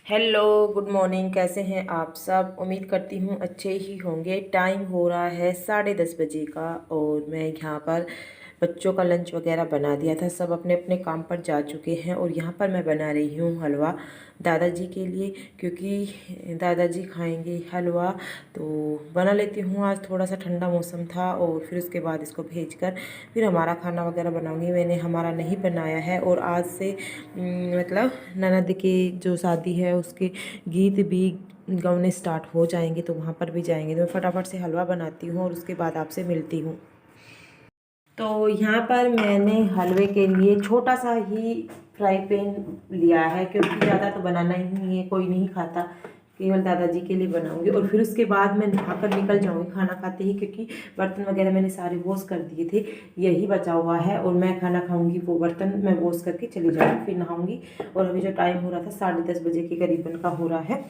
Hello, good morning. कैसे हैं आप सब? उम्मीद करती हूँ अच्छे ही होंगे। टाइम हो रहा है 10:30 बजे का और मैं यहाँ पर बच्चों का लंच वगैरह बना दिया था। सब अपने अपने काम पर जा चुके हैं और यहाँ पर मैं बना रही हूँ हलवा दादाजी के लिए, क्योंकि दादाजी खाएंगे हलवा। तो बना लेती हूँ। आज थोड़ा सा ठंडा मौसम था और फिर उसके बाद इसको भेजकर फिर हमारा खाना वगैरह बनाऊँगी। मैंने हमारा नहीं बनाया है और आज से मतलब ननद की जो शादी है उसके गीत भी गाने स्टार्ट हो जाएंगे, तो वहाँ पर भी जाएंगे। तो मैं फटाफट से हलवा बनाती हूँ और उसके बाद आपसे मिलती हूँ। तो यहाँ पर मैंने हलवे के लिए छोटा सा ही फ्राई पैन लिया है, क्योंकि ज़्यादा तो बनाना ही नहीं है, कोई नहीं खाता, केवल दादाजी के लिए बनाऊंगी। और फिर उसके बाद मैं नहाकर निकल जाऊंगी खाना खाते ही, क्योंकि बर्तन वगैरह मैंने सारे वॉश कर दिए थे, यही बचा हुआ है और मैं खाना खाऊंगी। वो बर्तन मैं वॉश करके चली जाऊँगी, फिर नहाऊंगी। और अभी जो टाइम हो रहा था 10:30 बजे के करीबन का हो रहा है।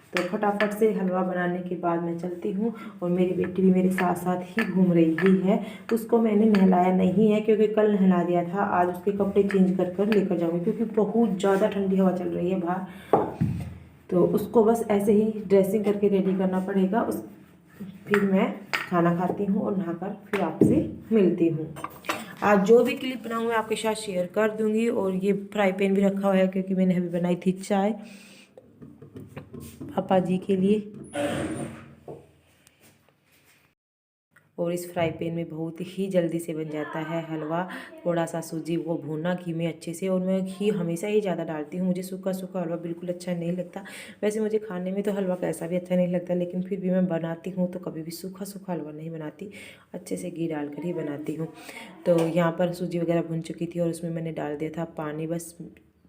तो फटाफट से हलवा बनाने के बाद मैं चलती हूँ। और मेरी बेटी भी मेरे साथ साथ ही घूम रही ही है। उसको मैंने नहलाया नहीं है, क्योंकि कल नहला दिया था। आज उसके कपड़े चेंज कर कर लेकर जाऊँगी, क्योंकि बहुत ज़्यादा ठंडी हवा चल रही है बाहर। तो उसको बस ऐसे ही ड्रेसिंग करके रेडी करना पड़ेगा। फिर मैं खाना खाती हूँ और नहाकर फिर आपसे मिलती हूँ। आज जो भी क्लिप बनाऊँ मैं आपके साथ शेयर कर दूँगी। और ये फ्राई पैन भी रखा हुआ है, क्योंकि मैंने अभी बनाई थी चाय पापा जी के लिए। और इस फ्राई पैन में बहुत ही जल्दी से बन जाता है हलवा। थोड़ा सा सूजी वो भूना घी में अच्छे से, और मैं घी हमेशा ही ज़्यादा डालती हूँ। मुझे सूखा सूखा हलवा बिल्कुल अच्छा नहीं लगता। वैसे मुझे खाने में तो हलवा कैसा भी अच्छा नहीं लगता, लेकिन फिर भी मैं बनाती हूँ तो कभी भी सूखा सूखा हलवा नहीं बनाती, अच्छे से घी डाल कर ही बनाती हूँ। तो यहाँ पर सूजी वगैरह भुन चुकी थी और उसमें मैंने डाल दिया था पानी, बस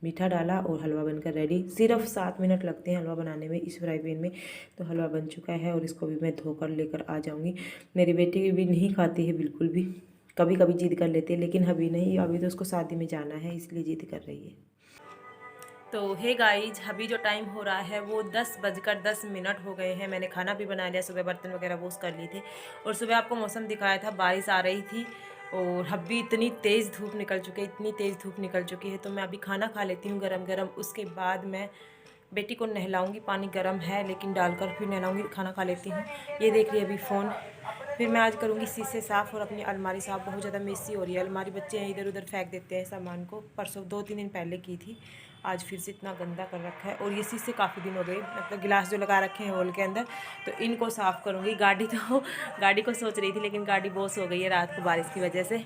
मीठा डाला और हलवा बनकर रेडी। सिर्फ 7 मिनट लगते हैं हलवा बनाने में इस फ्राई पैन में। तो हलवा बन चुका है और इसको भी मैं धोकर लेकर आ जाऊंगी। मेरी बेटी भी नहीं खाती है बिल्कुल भी, कभी कभी जिद कर लेती है, लेकिन अभी नहीं, अभी तो उसको शादी में जाना है इसलिए जिद कर रही है। तो हे गाइज, अभी जो टाइम हो रहा है वो 10:10 हो गए हैं। मैंने खाना भी बना लिया, सुबह बर्तन वगैरह वॉश कर लिए थे। और सुबह आपको मौसम दिखाया था, बारिश आ रही थी। और अभी इतनी तेज़ धूप निकल चुकी है, इतनी तेज़ धूप निकल चुकी है। तो मैं अभी खाना खा लेती हूँ गरम गरम, उसके बाद मैं बेटी को नहलाऊंगी। पानी गर्म है लेकिन डालकर फिर नहलाऊंगी, खाना खा लेती हूँ। ये देख रही है अभी फ़ोन। फिर मैं आज करूँगी शीशे साफ़ और अपनी अलमारी साफ़। बहुत ज़्यादा मेसी हो रही है अलमारी, बच्चे इधर उधर फेंक देते हैं सामान को। परसों 2-3 दिन पहले की थी, आज फिर से इतना गंदा कर रखा है। और ये शीशे काफ़ी दिन हो गए, मतलब गिलास जो लगा रखे हैं हॉल के अंदर, तो इनको साफ़ करूँगी। गाड़ी को सोच रही थी, लेकिन गाड़ी बॉस हो गई है रात को बारिश की वजह से।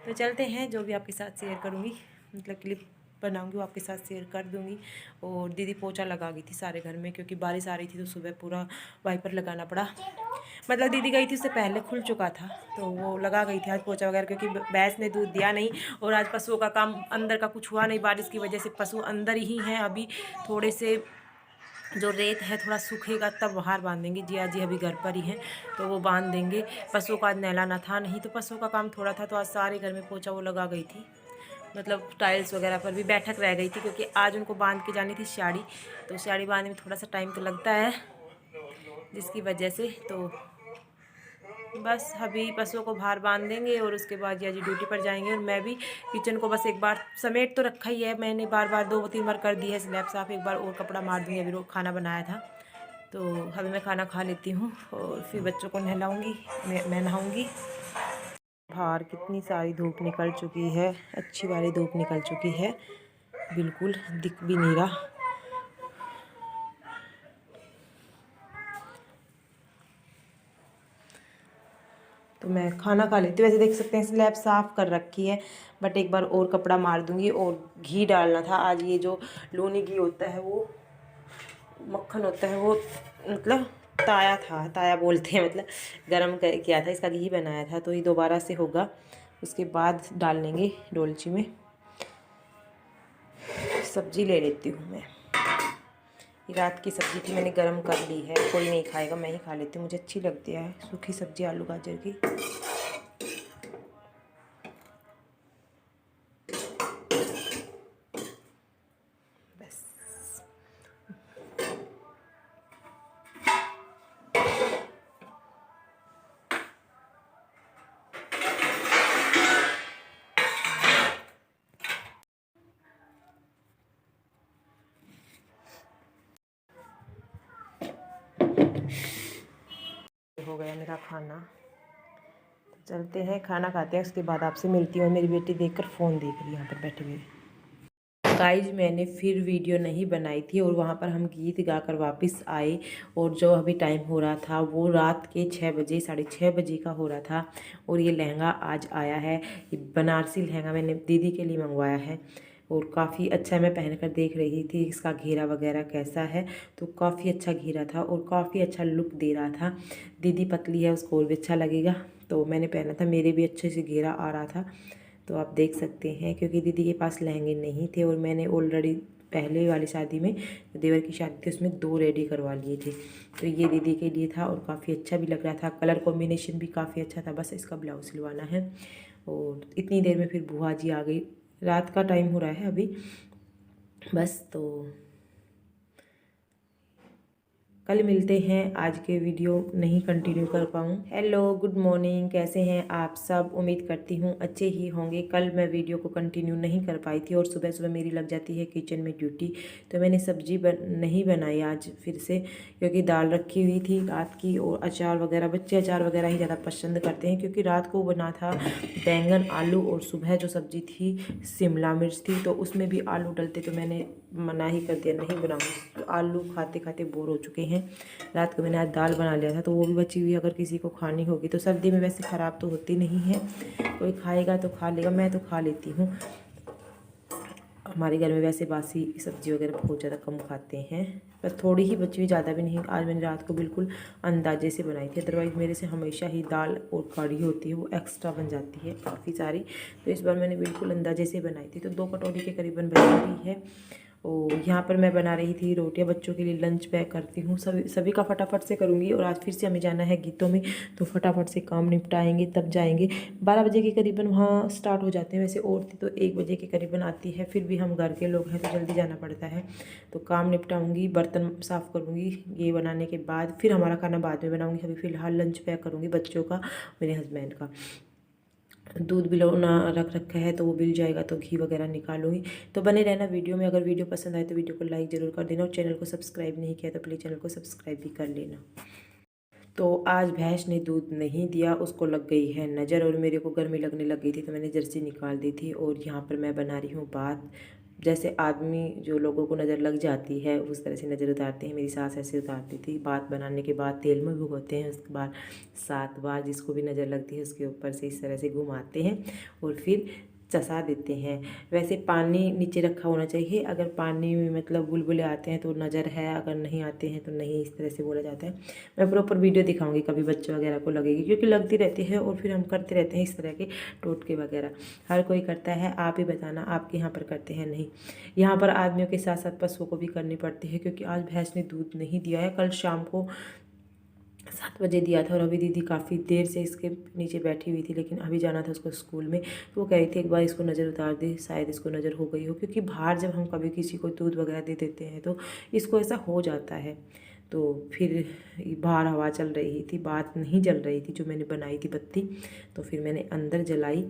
तो चलते हैं, जो भी आपके साथ शेयर करूँगी, मतलब क्लिप बनाऊंगी वो आपके साथ शेयर कर दूंगी। और दीदी पोछा लगा गई थी सारे घर में, क्योंकि बारिश आ रही थी तो सुबह पूरा वाइपर लगाना पड़ा। मतलब दीदी गई थी उससे पहले खुल चुका था, तो वो लगा गई थी आज पोछा वगैरह, क्योंकि भैंस ने दूध दिया नहीं। और आज पशुओं का काम अंदर का कुछ हुआ नहीं, बारिश की वजह से पशु अंदर ही हैं अभी। थोड़े से जो रेत है थोड़ा सूखेगा तब बाहर बांधेंगे। जिया जी अभी घर पर ही हैं, तो वो बांध देंगे। पशुओं का आज नहलाना था नहीं, तो पशुओं का काम थोड़ा था, तो आज सारे घर में पोछा वो लगा गई थी। मतलब टाइल्स वगैरह पर भी बैठक रह गई थी, क्योंकि आज उनको बांध के जानी थी साड़ी। तो साड़ी बांधने में थोड़ा सा टाइम तो लगता है, जिसकी वजह से तो बस अभी पशुओं को बाहर बांध देंगे और उसके बाद जी ड्यूटी पर जाएंगे। और मैं भी किचन को बस एक बार समेट तो रखा ही है मैंने, बार बार 2-3 बार कर दी है स्लैब साफ। एक बार और कपड़ा मार दूँगी, अभी खाना बनाया था। तो अभी मैं खाना खा लेती हूँ और फिर बच्चों को नहलाऊँगी, मैं नहाऊँगी। बाहर कितनी सारी धूप निकल चुकी है, अच्छी वाली धूप निकल चुकी है, बिल्कुल दिख भी नहीं रहा। तो मैं खाना खा लेती हूँ। वैसे देख सकते हैं स्लैब साफ़ कर रखी है, बट एक बार और कपड़ा मार दूंगी। और घी डालना था आज, ये जो लोनी घी होता है, वो मक्खन होता है, वो मतलब ताया था, ताया बोलते हैं, मतलब गरम किया था, इसका घी बनाया था। तो ये दोबारा से होगा, उसके बाद डाल लेंगे डोलची में। सब्जी ले लेती हूँ मैं, ये रात की सब्ज़ी थी, मैंने गरम कर ली है। कोई नहीं खाएगा, मैं ही खा लेती हूँ, मुझे अच्छी लगती है सूखी सब्ज़ी आलू गाजर की। बस हो गया मेरा खाना। तो चलते हैं, खाना खाते हैं, उसके बाद आपसे मिलती हूँ। मेरी बेटी देखकर फ़ोन देख रही है यहाँ पर बैठे हुए। गाइज मैंने फिर वीडियो नहीं बनाई थी और वहाँ पर हम गीत गाकर वापस आए और जो अभी टाइम हो रहा था वो रात के 6 बजे 6:30 बजे का हो रहा था। और ये लहंगा आज आया है, ये बनारसी लहंगा मैंने दीदी के लिए मंगवाया है और काफ़ी अच्छा, मैं पहनकर देख रही थी इसका घेरा वगैरह कैसा है, तो काफ़ी अच्छा घेरा था और काफ़ी अच्छा लुक दे रहा था। दीदी पतली है, उसको और भी अच्छा लगेगा, तो मैंने पहना था, मेरे भी अच्छे से घेरा आ रहा था। तो आप देख सकते हैं, क्योंकि दीदी के पास लहंगे नहीं थे और मैंने ऑलरेडी पहले वाली शादी में, देवर की शादी थी, उसमें 2 रेडी करवा लिए थे। तो ये दीदी के लिए था और काफ़ी अच्छा भी लग रहा था, कलर कॉम्बिनेशन भी काफ़ी अच्छा था। बस इसका ब्लाउज सिलवाना है और इतनी देर में फिर बुआ जी आ गई। रात का टाइम हो रहा है अभी, बस तो कल मिलते हैं। आज के वीडियो नहीं कंटिन्यू कर पाऊँ। हेलो, गुड मॉर्निंग, कैसे हैं आप सब? उम्मीद करती हूँ अच्छे ही होंगे। कल मैं वीडियो को कंटिन्यू नहीं कर पाई थी और सुबह सुबह मेरी लग जाती है किचन में ड्यूटी, तो मैंने सब्जी नहीं बनाई आज फिर से, क्योंकि दाल रखी हुई थी रात की और अचार वगैरह, बच्चे अचार वगैरह ही ज़्यादा पसंद करते हैं, क्योंकि रात को बना था बैंगन आलू और सुबह जो सब्जी थी शिमला मिर्च थी, तो उसमें भी आलू डलते, तो मैंने मना ही कर दिया, नहीं बनाऊँगी। आलू खाते खाते बोर हो चुके हैं। रात को मैंने आज दाल बना लिया था, तो वो भी बची हुई, अगर किसी को खानी होगी तो। सर्दी में वैसे ख़राब तो होती नहीं है, कोई खाएगा तो खा लेगा, मैं तो खा लेती हूँ। हमारे घर में वैसे बासी सब्जी वगैरह बहुत ज़्यादा कम खाते हैं, बस थोड़ी ही बची हुई, ज़्यादा भी नहीं। आज मैंने रात को बिल्कुल अंदाजे से बनाई थी, अदरवाइज़ मेरे से हमेशा ही दाल और कढ़ी होती है, वो एक्स्ट्रा बन जाती है काफ़ी सारी। तो इस बार मैंने बिल्कुल अंदाजे से बनाई थी, तो 2 कटोरी के करीबन बची हुई है। और यहाँ पर मैं बना रही थी रोटियाँ, बच्चों के लिए लंच पैक करती हूँ। सभी का फटाफट से करूँगी और आज फिर से हमें जाना है गीतों में, तो फटाफट से काम निपटाएंगे तब जाएंगे। 12 बजे के करीबन वहाँ स्टार्ट हो जाते हैं, वैसे और थी तो 1 बजे के करीबन आती है, फिर भी हम घर के लोग हैं तो जल्दी जाना पड़ता है। तो काम निपटाऊँगी, बर्तन साफ़ करूँगी, ये बनाने के बाद फिर हमारा खाना बाद में बनाऊँगी। अभी फ़िलहाल लंच पैक करूँगी बच्चों का, मेरे हस्बैंड का। दूध बिलोना रख रखा है, तो वो बिल जाएगा तो घी वगैरह निकालूंगी। तो बने रहना वीडियो में। अगर वीडियो पसंद आए तो वीडियो को लाइक ज़रूर कर देना और चैनल को सब्सक्राइब नहीं किया तो प्लीज़ चैनल को सब्सक्राइब भी कर लेना। तो आज भैंस ने दूध नहीं दिया, उसको लग गई है नज़र और मेरे को गर्मी लगने लग गई थी, तो मैंने जर्सी निकाल दी थी। और यहाँ पर मैं बना रही हूँ बात। जैसे आदमी जो लोगों को नज़र लग जाती है उस तरह से नज़र उतारते हैं, मेरी सास ऐसे उतारती थी। बात बनाने के बाद तेल में भिगोते हैं, उसके बाद 7 बार जिसको भी नज़र लगती है उसके ऊपर से इस तरह से घुमाते हैं और फिर चसा देते हैं। वैसे पानी नीचे रखा होना चाहिए, अगर पानी में मतलब बुलबुले आते हैं तो नज़र है, अगर नहीं आते हैं तो नहीं, इस तरह से बोला जाता है। मैं प्रॉपर वीडियो दिखाऊंगी, कभी बच्चों वगैरह को लगेगी, क्योंकि लगती रहती है और फिर हम करते रहते हैं इस तरह के टोटके वगैरह। हर कोई करता है, आप ही बताना आपके यहाँ पर करते हैं नहीं। यहाँ पर आदमियों के साथ साथ पशुओं को भी करनी पड़ती है, क्योंकि आज भैंस ने दूध नहीं दिया है। कल शाम को 7 बजे दिया था और अभी दीदी काफ़ी देर से इसके नीचे बैठी हुई थी, लेकिन अभी जाना था उसको स्कूल में, तो वो कह रही थी एक बार इसको नज़र उतार दे, शायद इसको नज़र हो गई हो, क्योंकि बाहर जब हम कभी किसी को दूध वगैरह दे देते हैं तो इसको ऐसा हो जाता है। तो फिर बाहर हवा चल रही थी, बात नहीं जल रही थी जो मैंने बनाई थी बत्ती, तो फिर मैंने अंदर जलाई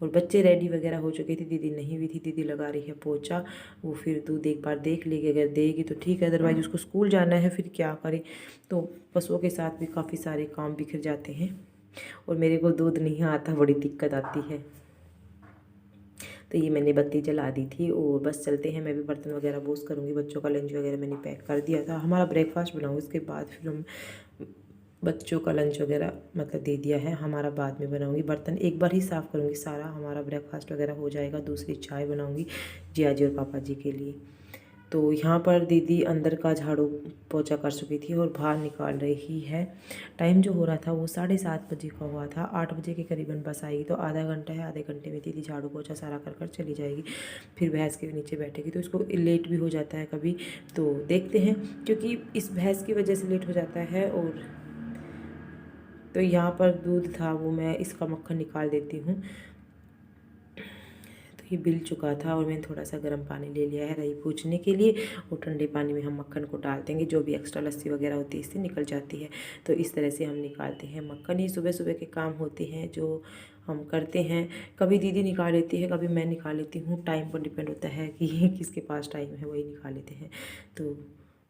और बच्चे रेडी वगैरह हो चुके थे, दीदी नहीं हुई थी, दीदी लगा रही है पोछा। वो फिर दूध एक बार देख लेगी, अगर देगी तो ठीक है, अदरवाइज उसको स्कूल जाना है, फिर क्या करे। तो पशुओं के साथ भी काफ़ी सारे काम बिखर जाते हैं और मेरे को दूध नहीं आता, बड़ी दिक्कत आती है। तो ये मैंने बत्ती जला दी थी और बस चलते हैं। मैं भी बर्तन वगैरह वॉश करूँगी, बच्चों का लंच वगैरह मैंने पैक कर दिया था। हमारा ब्रेकफास्ट बनाऊँ, उसके बाद फिर हम बच्चों का लंच वगैरह मतलब दे दिया है, हमारा बाद में बनाऊंगी। बर्तन एक बार ही साफ़ करूँगी सारा, हमारा ब्रेकफास्ट वगैरह हो जाएगा। दूसरी चाय बनाऊंगी जिया जी और पापा जी के लिए। तो यहाँ पर दीदी अंदर का झाड़ू पोछा कर चुकी थी और बाहर निकाल रही है। टाइम जो हो रहा था वो 7:30 बजे का हुआ था, 8 बजे के करीबन बस आएगी, तो आधा घंटा है, आधे घंटे में दीदी झाड़ू पोछा सारा कर चली जाएगी, फिर भैंस के नीचे बैठेगी। तो इसको लेट भी हो जाता है कभी, तो देखते हैं, क्योंकि इस भैंस की वजह से लेट हो जाता है। और तो यहाँ पर दूध था वो मैं इसका मक्खन निकाल देती हूँ। तो ये बिल चुका था और मैंने थोड़ा सा गर्म पानी ले लिया है रही पूछने के लिए, और ठंडे पानी में हम मक्खन को डाल देंगे, जो भी एक्स्ट्रा लस्सी वगैरह होती है इससे निकल जाती है। तो इस तरह से हम निकालते हैं मक्खन। ये सुबह सुबह के काम होते हैं जो हम करते हैं, कभी दीदी निकाल लेती है, कभी मैं निकाल लेती हूँ, टाइम पर डिपेंड होता है कि किसके पास टाइम है, वही निकाल लेते हैं। तो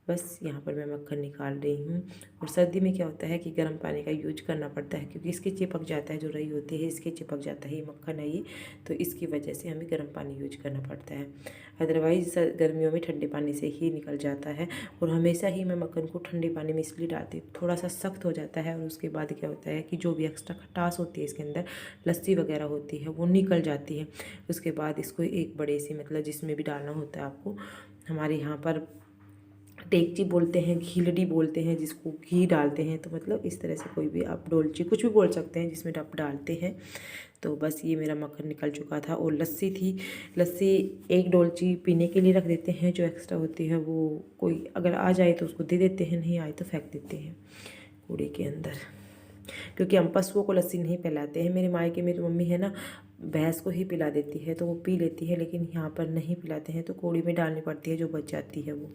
बस यहाँ पर मैं मक्खन निकाल रही हूँ। और सर्दी में क्या होता है कि गर्म पानी का यूज करना पड़ता है, क्योंकि इसके चिपक जाता है, जो रई होती है इसके चिपक जाता है ये मक्खन है ये, तो इसकी वजह से हमें गर्म पानी यूज करना पड़ता है। अदरवाइज़ गर्मियों में ठंडे पानी से ही निकल जाता है। और हमेशा ही मैं मक्खन को ठंडे पानी में इसलिए डालती हूँ, थोड़ा सा सख्त हो जाता है और उसके बाद क्या होता है कि जो भी एक्स्ट्रा खटास होती है इसके अंदर, लस्सी वगैरह होती है, वो निकल जाती है। उसके बाद इसको एक बड़े से मतलब जिसमें भी डालना होता है आपको, हमारे यहाँ पर टेकची बोलते हैं, घीलड़ी बोलते हैं जिसको, घी डालते हैं, तो मतलब इस तरह से कोई भी आप डोलची कुछ भी बोल सकते हैं जिसमें आप डालते हैं। तो बस ये मेरा मक्खन निकल चुका था। और लस्सी थी, लस्सी एक डोलची पीने के लिए रख देते हैं, जो एक्स्ट्रा होती है वो कोई अगर आ जाए तो उसको दे देते हैं, नहीं आए तो फेंक देते हैं कूड़े के अंदर, क्योंकि हम पशुओं को लस्सी नहीं पिलाते हैं। मेरे मायके में तो मम्मी है ना, भैंस को ही पिला देती है तो वो पी लेती है, लेकिन यहाँ पर नहीं पिलाते हैं, तो कूड़े में डालनी पड़ती है जो बच जाती है वो।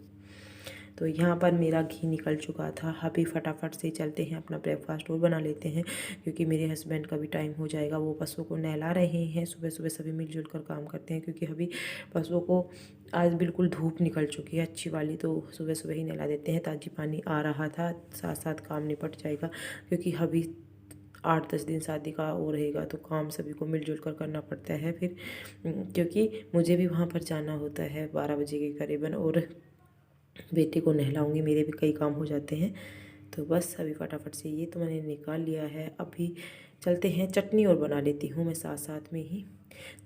तो यहाँ पर मेरा घी निकल चुका था। अभी फटाफट से चलते हैं अपना ब्रेकफास्ट और बना लेते हैं, क्योंकि मेरे हस्बैंड का भी टाइम हो जाएगा, वो पशुओं को नहला रहे हैं। सुबह सुबह सभी मिलजुल कर काम करते हैं, क्योंकि अभी पशुओं को आज बिल्कुल धूप निकल चुकी है अच्छी वाली, तो सुबह सुबह ही नहला देते हैं। ताज़ी पानी आ रहा था, साथ साथ काम निपट जाएगा, क्योंकि अभी 8-10 दिन शादी का वो रहेगा, तो काम सभी को मिलजुल कर करना पड़ता है फिर, क्योंकि मुझे भी वहाँ पर जाना होता है 12 बजे के करीबन, और बेटे को नहलाऊंगी, मेरे भी कई काम हो जाते हैं। तो बस अभी फटाफट से ये तो मैंने निकाल लिया है। अभी चलते हैं, चटनी और बना लेती हूँ मैं साथ साथ में ही।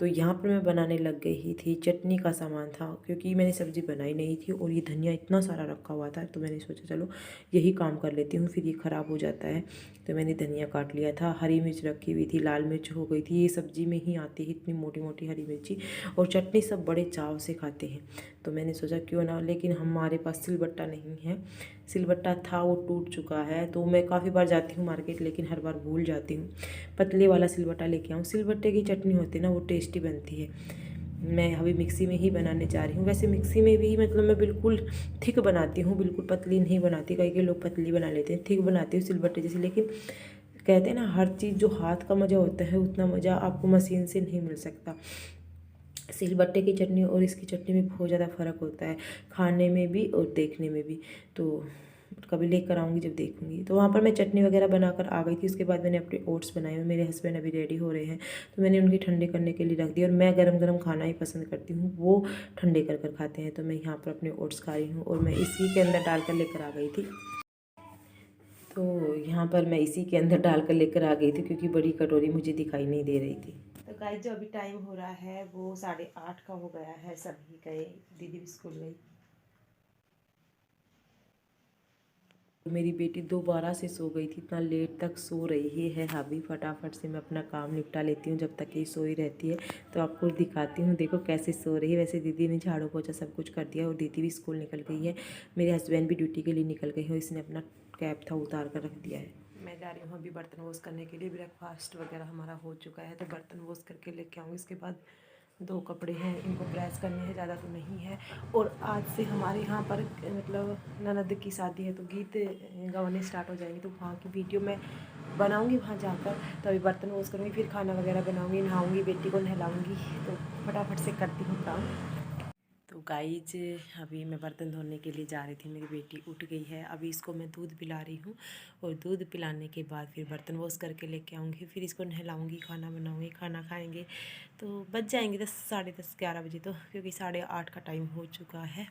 तो यहाँ पर मैं बनाने लग गई ही थी, चटनी का सामान था, क्योंकि मैंने सब्ज़ी बनाई नहीं थी और ये धनिया इतना सारा रखा हुआ था, तो मैंने सोचा चलो यही काम कर लेती हूँ, फिर ये ख़राब हो जाता है। तो मैंने धनिया काट लिया था, हरी मिर्च रखी हुई थी, लाल मिर्च हो गई थी, ये सब्ज़ी में ही आती है इतनी मोटी मोटी हरी मिर्ची। और चटनी सब बड़े चाव से खाते हैं, तो मैंने सोचा क्यों ना, लेकिन हमारे पास सिलबट्टा नहीं है। सिलबट्टा था वो टूट चुका है, तो मैं काफ़ी बार जाती हूँ मार्केट, लेकिन हर बार भूल जाती हूँ। पतले वाला सिलबट्टा लेके आऊँ, सिलबट्टे की चटनी होती है ना वो टेस्टी बनती है। मैं अभी मिक्सी में ही बनाने जा रही हूँ। वैसे मिक्सी में भी मतलब मैं बिल्कुल थिक बनाती हूँ, बिल्कुल पतली नहीं बनाती, कई लोग पतली बना लेते हैं, थिक बनाती हूँ सिलबट्टे जैसे। लेकिन कहते हैं ना, हर चीज़ जो हाथ का मज़ा होता है उतना मज़ा आपको मशीन से नहीं मिल सकता। सिलबट्टे की चटनी और इसकी चटनी में बहुत ज़्यादा फ़र्क होता है, खाने में भी और देखने में भी। तो कभी लेकर आऊँगी जब देखूँगी। तो वहाँ पर मैं चटनी वगैरह बनाकर आ गई थी। उसके बाद मैंने अपने ओट्स बनाए हुए, मेरे हस्बैंड अभी रेडी हो रहे हैं, तो मैंने उनके ठंडे करने के लिए रख दिया। और मैं गरम गरम खाना ही पसंद करती हूँ, वो ठंडे कर कर खाते हैं। तो मैं यहाँ पर अपने ओट्स खा रही हूँ, और मैं इसी के अंदर डाल कर लेकर आ गई थी। तो यहाँ पर मैं इसी के अंदर डाल कर लेकर आ गई थी, क्योंकि बड़ी कटोरी मुझे दिखाई नहीं दे रही थी। तो गाइस, जो अभी टाइम हो रहा है वो 8:30 का हो गया है। सभी गए, दीदी भी स्कूल गई। मेरी बेटी दोबारा से सो गई थी, इतना लेट तक सो रही है। अभी फटाफट से मैं अपना काम निपटा लेती हूँ, जब तक ये सोई रहती है। तो आपको दिखाती हूँ, देखो कैसे सो रही है। वैसे दीदी ने झाड़ू पोछा सब कुछ कर दिया, और दीदी भी स्कूल निकल गई है। मेरे हस्बैंड भी ड्यूटी के लिए निकल गए हैं, इसने अपना कैब था उतार कर रख दिया है। मैं जा रही हूँ अभी बर्तन वॉश करने के लिए। ब्रेकफास्ट वगैरह हमारा हो चुका है, तो बर्तन वॉश करके लेके आऊँगी। इसके बाद 2 कपड़े हैं, इनको प्रेस करने हैं, ज़्यादा तो नहीं है। और आज से हमारे यहाँ पर मतलब ननद की शादी है, तो गीत गाने स्टार्ट हो जाएंगे, तो वहाँ की वीडियो मैं बनाऊँगी वहाँ जाकर। तो अभी बर्तन वॉश करूँगी, फिर खाना वगैरह बनाऊँगी, नहाऊँगी, बेटी को नहलाऊँगी। तो फटाफट से करती हूँ काम। तो गाइज, अभी मैं बर्तन धोने के लिए जा रही थी, मेरी बेटी उठ गई है। अभी इसको मैं दूध पिला रही हूँ, और दूध पिलाने के बाद फिर बर्तन वॉश करके लेके आऊँगी, फिर इसको नहलाऊँगी, खाना बनाऊँगी, खाना खाएंगे। तो बच जाएंगे 10, 10:30, 11 बजे, तो क्योंकि 8:30 का टाइम हो चुका है।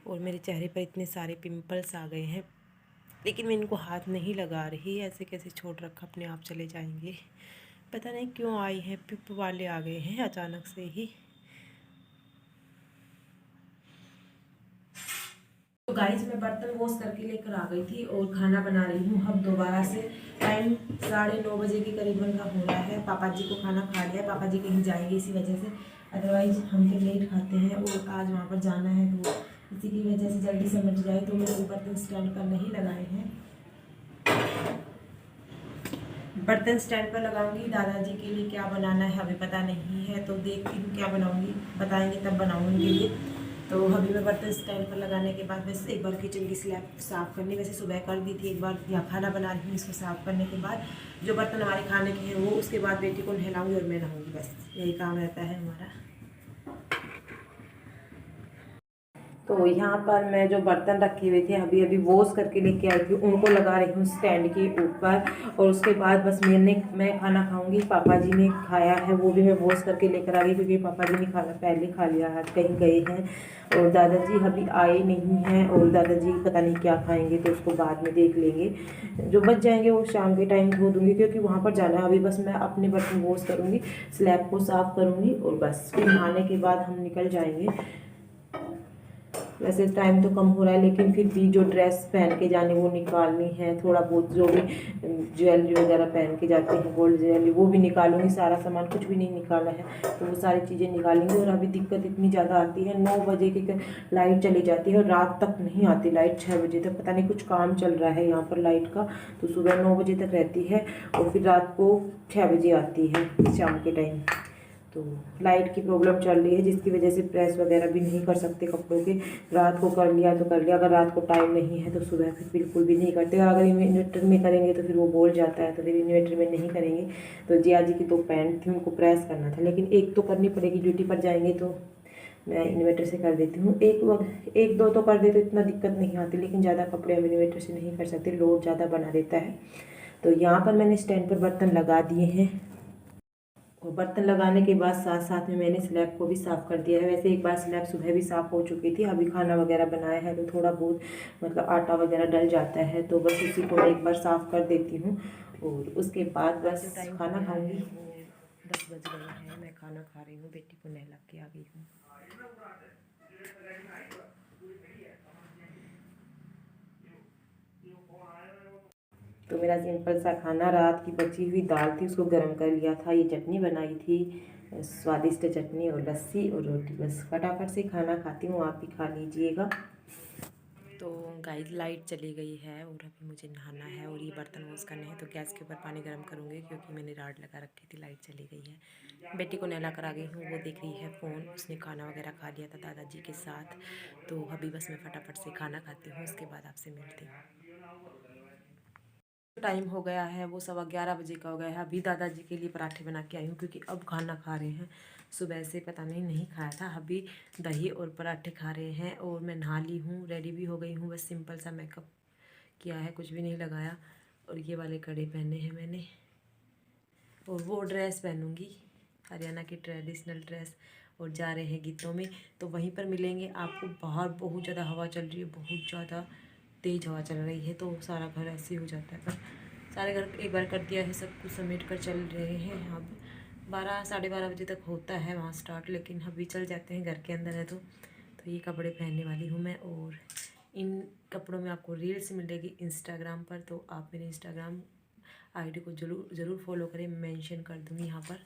और मेरे चेहरे पर इतने सारे पिंपल्स आ गए हैं, लेकिन मैं इनको हाथ नहीं लगा रही, ऐसे कैसे छोड़ रखा, अपने आप चले जाएंगे। पता नहीं क्यों आए हैं, पिप वाले आ गए हैं अचानक से ही। तो गाइस, मैं बर्तन वॉश करके लेकर आ गई थी और खाना बना रही हूँ अब दोबारा से। टाइम 9:30 बजे के करीबन का हो रहा है। पापा जी को खाना खा लिया, पापा जी कहीं जाएंगे इसी वजह से, अदरवाइज हम तो लेट खाते हैं, और आज वहाँ पर जाना है, तो इसी की वजह से जल्दी समझ जाए। तो मेरे बर्तन स्टैंड पर नहीं लगाए हैं, बर्तन स्टैंड पर लगाऊंगी। दादाजी के लिए क्या बनाना है अभी पता नहीं है, तो देखती हूँ क्या बनाऊंगी, बताएंगे तब बनाऊंगी उनके लिए। तो अभी मैं बर्तन स्टैंड पर लगाने के बाद बस एक बार किचन की स्लैब साफ़ करनी, वैसे सुबह कर दी थी एक बार, या खाना बना रही हूँ, इसको साफ़ करने के बाद जो बर्तन हमारे खाने के हैं वो, उसके बाद बेटी को नहलाऊंगी और मैं नहाऊंगी, बस यही काम रहता है हमारा। तो यहाँ पर मैं जो बर्तन रखे हुए थे अभी अभी वॉश करके लेके आई थी, उनको लगा रही हूँ स्टैंड के ऊपर। और उसके बाद बस मैं खाना खाऊंगी। पापा जी ने खाया है, वो भी मैं वॉश करके लेकर आ गई, क्योंकि पापा जी ने खाना पहले खा लिया है, कहीं गए हैं। और दादाजी अभी आए नहीं हैं, और दादाजी पता नहीं क्या खाएंगे, तो उसको बाद में देख लेंगे। जो बच जाएंगे वो शाम के टाइम धो दूँगी, क्योंकि वहाँ पर जाना है। अभी बस मैं अपने बर्तन वॉश करूँगी, स्लैब को साफ़ करूँगी, और बस फिर नहाने के बाद हम निकल जाएंगे। वैसे टाइम तो कम हो रहा है, लेकिन फिर भी जो ड्रेस पहन के जाने वो निकालनी है। थोड़ा बहुत जो भी ज्वेलरी वगैरह पहन के जाते हैं, गोल्ड ज्वेलरी, वो भी निकालूंगी। सारा सामान कुछ भी नहीं निकाला है, तो वो सारी चीज़ें निकालेंगे। और अभी दिक्कत इतनी ज़्यादा आती है, 9 बजे की लाइट चली जाती है और रात तक नहीं आती लाइट, 6 बजे तक। पता नहीं कुछ काम चल रहा है यहाँ पर लाइट का, तो सुबह 9 बजे तक रहती है और फिर रात को 6 बजे आती है शाम के टाइम। तो लाइट की प्रॉब्लम चल रही है, जिसकी वजह से प्रेस वगैरह भी नहीं कर सकते कपड़ों के। रात को कर लिया तो कर लिया, अगर रात को टाइम नहीं है तो सुबह फिर बिल्कुल भी नहीं करते। अगर इन्वर्टर में करेंगे तो फिर वो बोल जाता है, तो फिर इन्वर्टर में नहीं करेंगे। तो जिया जी की तो पैंट थी, उनको प्रेस करना था, लेकिन एक तो करनी पड़ेगी, ड्यूटी पर जाएंगे तो मैं इन्वर्टर से कर देती हूँ। एक दो तो कर दे तो इतना दिक्कत नहीं आती, लेकिन ज़्यादा कपड़े हम इन्वर्टर से नहीं कर सकते, लोड ज़्यादा बना देता है। तो यहाँ पर मैंने स्टैंड पर बर्तन लगा दिए हैं, और बर्तन लगाने के बाद साथ साथ में मैंने स्लैब को भी साफ़ कर दिया है। वैसे एक बार स्लैब सुबह भी साफ़ हो चुकी थी, अभी खाना वगैरह बनाया है तो थोड़ा बहुत मतलब आटा वगैरह डल जाता है, तो बस उसी को मैं एक बार साफ़ कर देती हूँ। और उसके बाद बस खाना खाऊंगी। 10 बज गए हैं, मैं खाना खा रही हूँ, बेटी को नहला के आ गई हूँ। तो मेरा सिंपल सा खाना, रात की बची हुई दाल थी उसको गर्म कर लिया था, ये चटनी बनाई थी, स्वादिष्ट चटनी और लस्सी और रोटी। बस फटाफट से खाना खाती हूँ, आप भी खा लीजिएगा। तो गाइस लाइट चली गई है और अभी मुझे नहाना है और ये बर्तन वॉश करने हैं, तो गैस के ऊपर पानी गर्म करूँगी, क्योंकि मैंने राड लगा रखी थी, लाइट चली गई है। बेटी को नहला कर आ गई हूँ, वो देख रही है फ़ोन, उसने खाना वगैरह खा लिया था दादाजी के साथ। तो अभी बस मैं फटाफट से खाना खाती हूँ, उसके बाद आपसे मिलती हूँ। टाइम हो गया है, वो 11:15 बजे का हो गया है। अभी दादाजी के लिए पराठे बना के आई हूँ, क्योंकि अब खाना खा रहे हैं। सुबह से पता नहीं खाया था, अभी दही और पराठे खा रहे हैं। और मैं नहा ली हूँ, रेडी भी हो गई हूँ, बस सिंपल सा मेकअप किया है, कुछ भी नहीं लगाया। और ये वाले कड़े पहने हैं मैंने, और वो ड्रेस पहनूँगी, हरियाणा की ट्रेडिशनल ड्रेस। और जा रहे हैं गीतों में, तो वहीं पर मिलेंगे आपको। बाहर बहुत ज़्यादा हवा चल रही है, बहुत ज़्यादा तेज़ हवा चल रही है, तो सारा घर ऐसे ही हो जाता है। पर सारे घर एक बार कर दिया है, सब कुछ समेट कर चल रहे हैं। अब 12-12:30 बजे तक होता है वहाँ स्टार्ट, लेकिन अभी चल जाते हैं, घर के अंदर है तो ये कपड़े पहनने वाली हूँ मैं। और इन कपड़ों में आपको रील्स मिलेगी इंस्टाग्राम पर, तो आप मेरे इंस्टाग्राम आईडी को ज़रूर फॉलो करें, मेंशन कर दूँगी यहाँ पर,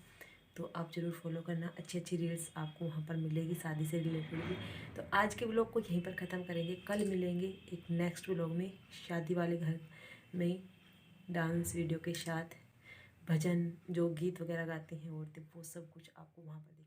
तो आप ज़रूर फॉलो करना। अच्छी अच्छी रील्स आपको वहाँ पर मिलेगी, शादी से रिलेटेड भी। तो आज के व्लॉग को यहीं पर ख़त्म करेंगे, कल मिलेंगे एक नेक्स्ट व्लॉग में, शादी वाले घर में डांस वीडियो के साथ, भजन जो गीत वगैरह गाती हैं औरतें, वो सब कुछ आपको वहाँ पर